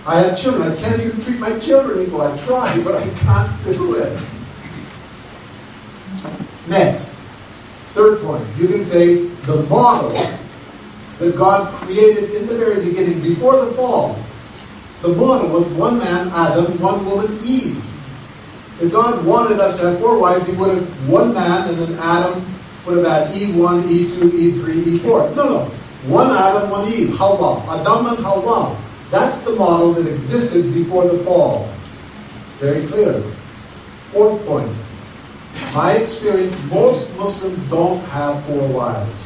I have children. I can't even treat my children equal. I try, but I can't do it. Next, third point. You can say the model that God created in the very beginning, before the fall. The model was one man, Adam, one woman, Eve. If God wanted us to have 4 wives, He would have one man, and then Adam would have had Eve 1, Eve 2, Eve 3, Eve 4. No. One Adam, one Eve. Hawa. Adam and Hawa. That's the model that existed before the fall. Very clear. Fourth point. My experience, most Muslims don't have 4 wives.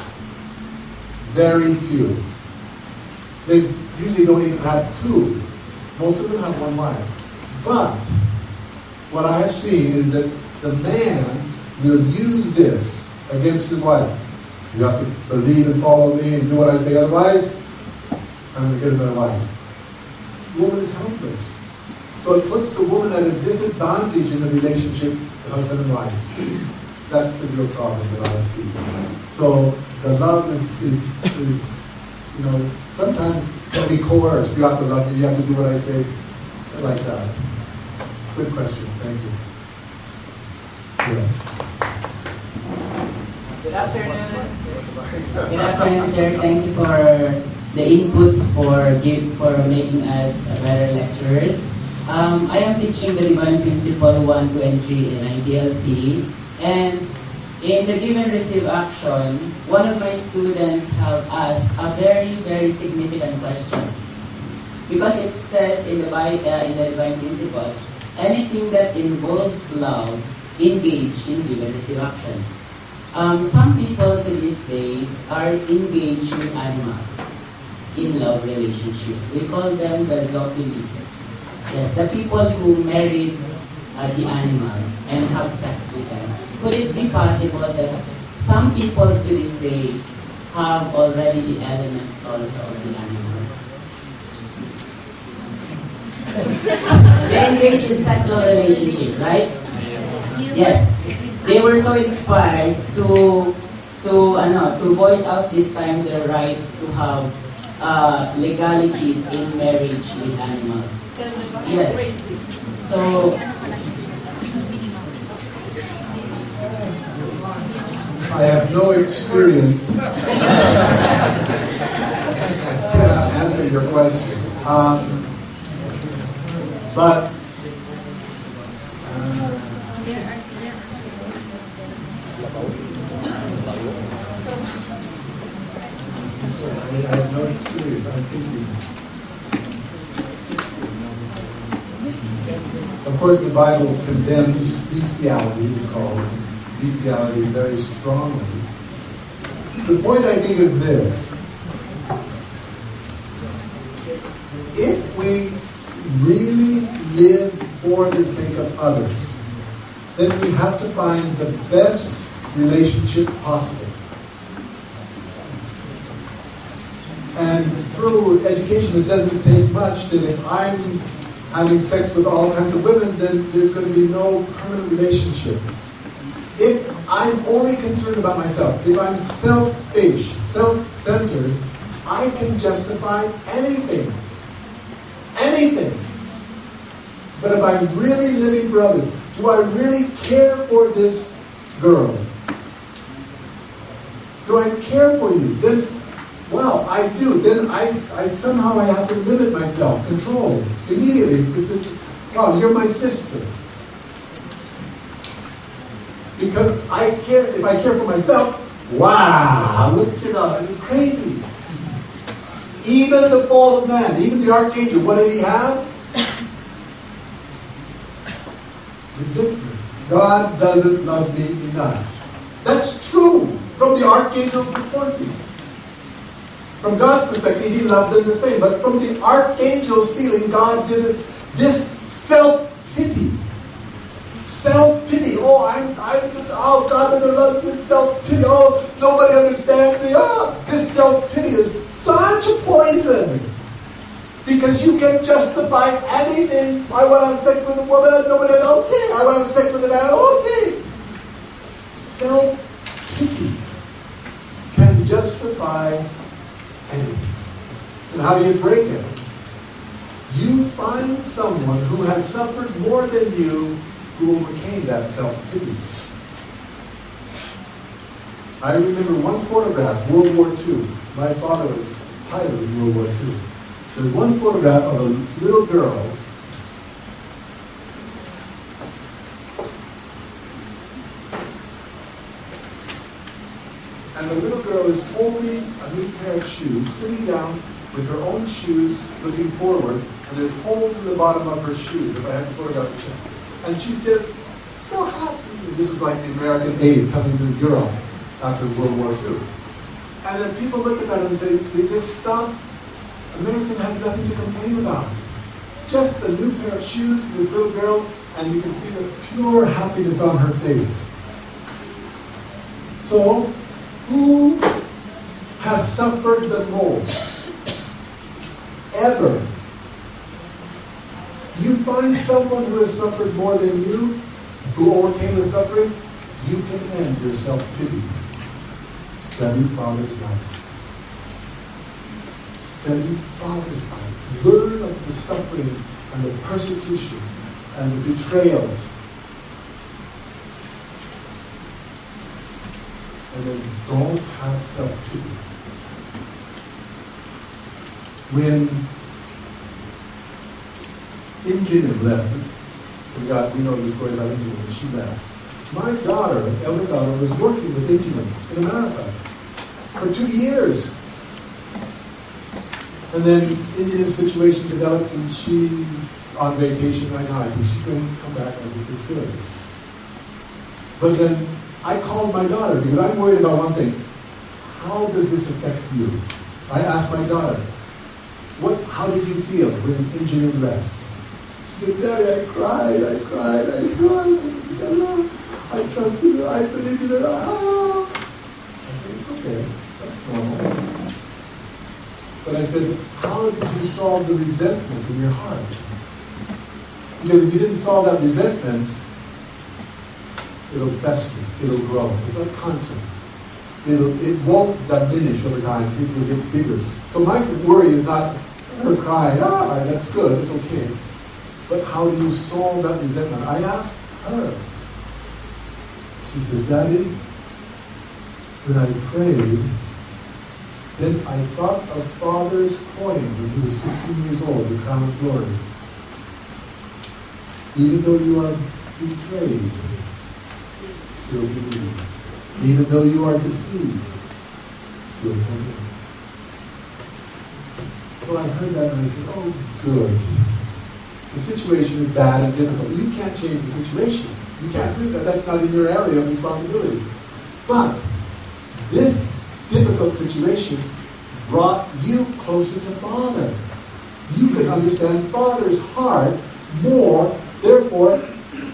Very few. They usually don't even have 2. Most of them have 1 wife. But what I have seen is that the man will use this against his wife. You have to believe and follow me and do what I say, otherwise I'm going to get another wife. The woman is helpless. So it puts the woman at a disadvantage in the relationship, husband and wife. That's the real problem that I see. So the love is sometimes can be coerced. You have to love me, you have to do what I say, like that. Good question, thank you. Yes. Good afternoon. Good afternoon, sir. Thank you for the inputs for making us better lecturers. I am teaching the Divine Principle 1, 2, and 3 in IDLC, and in the give and receive action, one of my students have asked a very, very significant question. Because it says in the Divine Principle, anything that involves love, engage in give and receive action. Some people to these days are engaged with animals in love relationship. We call them the zombie. Yes, the people who married the animals and have sex with them. Could it be possible that some people to these days have already the elements also of the animals? They engage in sexual relationship, right? Yes. They were so inspired to voice out this time their rights to have legalities in marriage with animals. Yes. So I have no experience. I cannot answer your question. But I have no experience. I think of course, the Bible condemns bestiality, it's called bestiality, very strongly. The point, I think, is this. If we really live for the sake of others, then we have to find the best relationship possible. And through education, it doesn't take much. That if I'm having sex with all kinds of women, then there's going to be no permanent relationship. If I'm only concerned about myself, if I'm selfish, self-centered, I can justify anything. Anything. But if I'm really living for others, do I really care for this girl? Do I care for you? Then, well, I do. Then I somehow I have to limit myself, control immediately. Because well, you're my sister. Because I care. If I care for myself, wow, look at that, I'm crazy. Even the fall of man, even the archangel, what did he have? God doesn't love me enough. That's true from the archangel's perspective. From God's perspective, he loved them the same. But from the archangel's feeling, God did it. This self-pity. Self-pity. Oh, God doesn't love this self-pity. Oh, nobody understands me. Oh, this self-pity is such a poison. Because you can justify anything. I want to have sex with a woman, nobody, okay. I want to have sex with an animal, okay. Self-pity can justify anything. And how do you break it? You find someone who has suffered more than you, who overcame that self-pity. I remember one photograph, World War II. My father was a pilot in World War II. There's one photograph of a little girl and the little girl is holding a new pair of shoes, sitting down with her own shoes, looking forward, and there's holes in the bottom of her shoes, if I had to photograph it. And she's just so happy. And this is like the American aid coming to Europe after World War II. And then people look at that and say, they just stopped. American has nothing to complain about. Just a new pair of shoes to this little girl, and you can see the pure happiness on her face. So, who has suffered the most? Ever. You find someone who has suffered more than you, who overcame the suffering, you can end your self-pity. Study Father's life. Study Father's life. Learn of the suffering and the persecution and the betrayals. And then don't have self-pity. When Injin left, we know the story about Injin when she left. My daughter, elder daughter, was working with Injin in America for 2 years. And then India's situation developed and she's on vacation right now. I think she's going to come back and I think it's good. But then I called my daughter because I'm worried about one thing. How does this affect you? I asked my daughter, how did you feel when Engineering left? She said, Daddy, I cried. I trusted her, I believed in her. I said, it's okay, that's normal. But I said, how did you solve the resentment in your heart? Because if you didn't solve that resentment, it'll fester, it'll grow. It's like cancer. It won't diminish over time, it will get bigger. So my worry is not her crying, that's good, it's okay. But how do you solve that resentment? I asked her. She said, Daddy, when I prayed, then I thought of Father's coin when he was 15 years old, the crown of glory. Even though you are betrayed, still believe. Even though you are deceived, still believe. So I heard that and I said, oh, good. The situation is bad and difficult. You can't change the situation. You can't do that. That's not in your area of responsibility. But this difficult situation brought you closer to Father. You can understand Father's heart more. Therefore,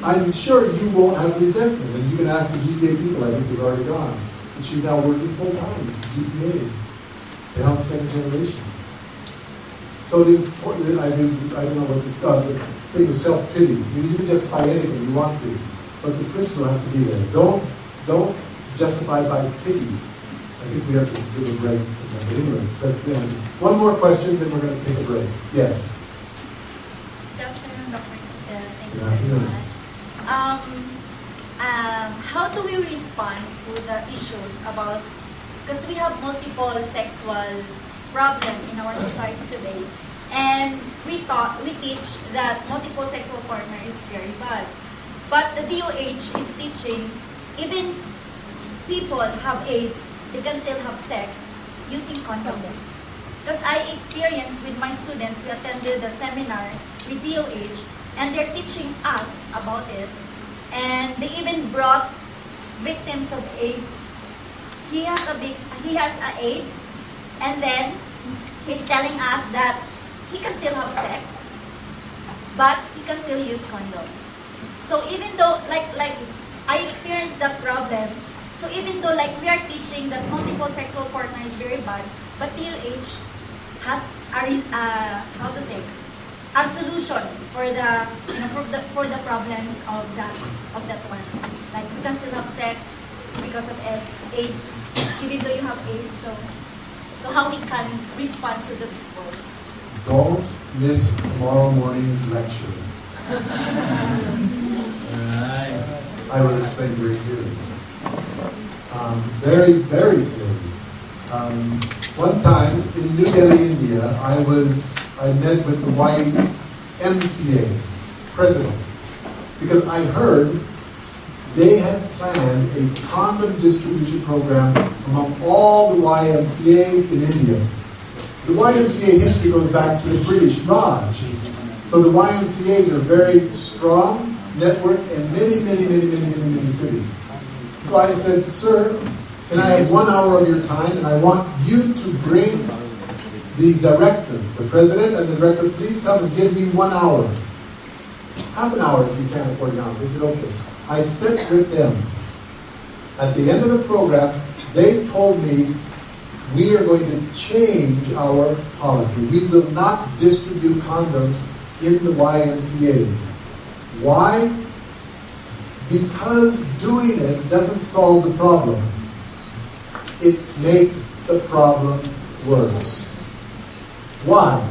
I'm sure you won't have resentment. And you can ask the GPA people, I think they've already gone. And she's now working full-time at GPA to help second generation. So the important, I don't know what the thing of self-pity. You can justify anything you want to, but the principle has to be there. Don't justify by pity. I think we have to give a break. But anyway, that's the end. One more question, then we're going to take a break. Yes. Good afternoon, Dr. Kittel. Thank you Good afternoon. very much. How do we respond to the issues about, because we have multiple sexual problems in our society today, and we teach that multiple sexual partner is very bad. But the DOH is teaching even people have AIDS, they can still have sex using condoms. Because I experienced with my students, we attended a seminar with DOH, and they're teaching us about it. And they even brought victims of AIDS. He has AIDS, and then he's telling us that he can still have sex, but he can still use condoms. So even though, like I experienced that problem, so even though like we are teaching that multiple sexual partner is very bad, but DOH has a solution for the problems of that one. Like you can still have sex because of AIDS, even though you have AIDS. So how we can respond to the people? Don't miss tomorrow morning's lecture. I will explain very clearly. Very, very clearly. One time in New Delhi, India, I met with the YMCA president because I heard they had planned a condom distribution program among all the YMCAs in India. The YMCA history goes back to the British Raj. So the YMCAs are a very strong network in many cities. So I said, sir, can I have 1 hour of your time, and I want you to bring the director, the president and the director, please come and give me 1 hour. Half an hour if you can't afford an hour. They said, okay. I sat with them. At the end of the program, they told me, we are going to change our policy. We will not distribute condoms in the YMCAs. Why? Because doing it doesn't solve the problem. It makes the problem worse. Why?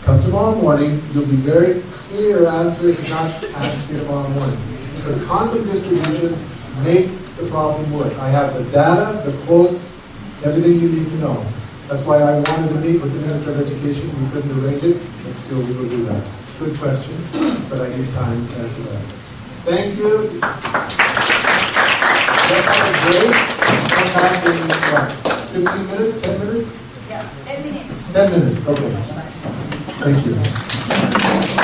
Come tomorrow morning, you'll be very clear answer if not asked you tomorrow morning. The condom distribution makes the problem worse. I have the data, the quotes, everything you need to know. That's why I wanted to meet with the Minister of Education. We couldn't arrange it, but still we will do that. Good question, but I need time to answer that. Thank you. Let's have a break. Come back in 15 minutes, 10 minutes? Yeah, 10 minutes. 10 minutes, okay. Thank you.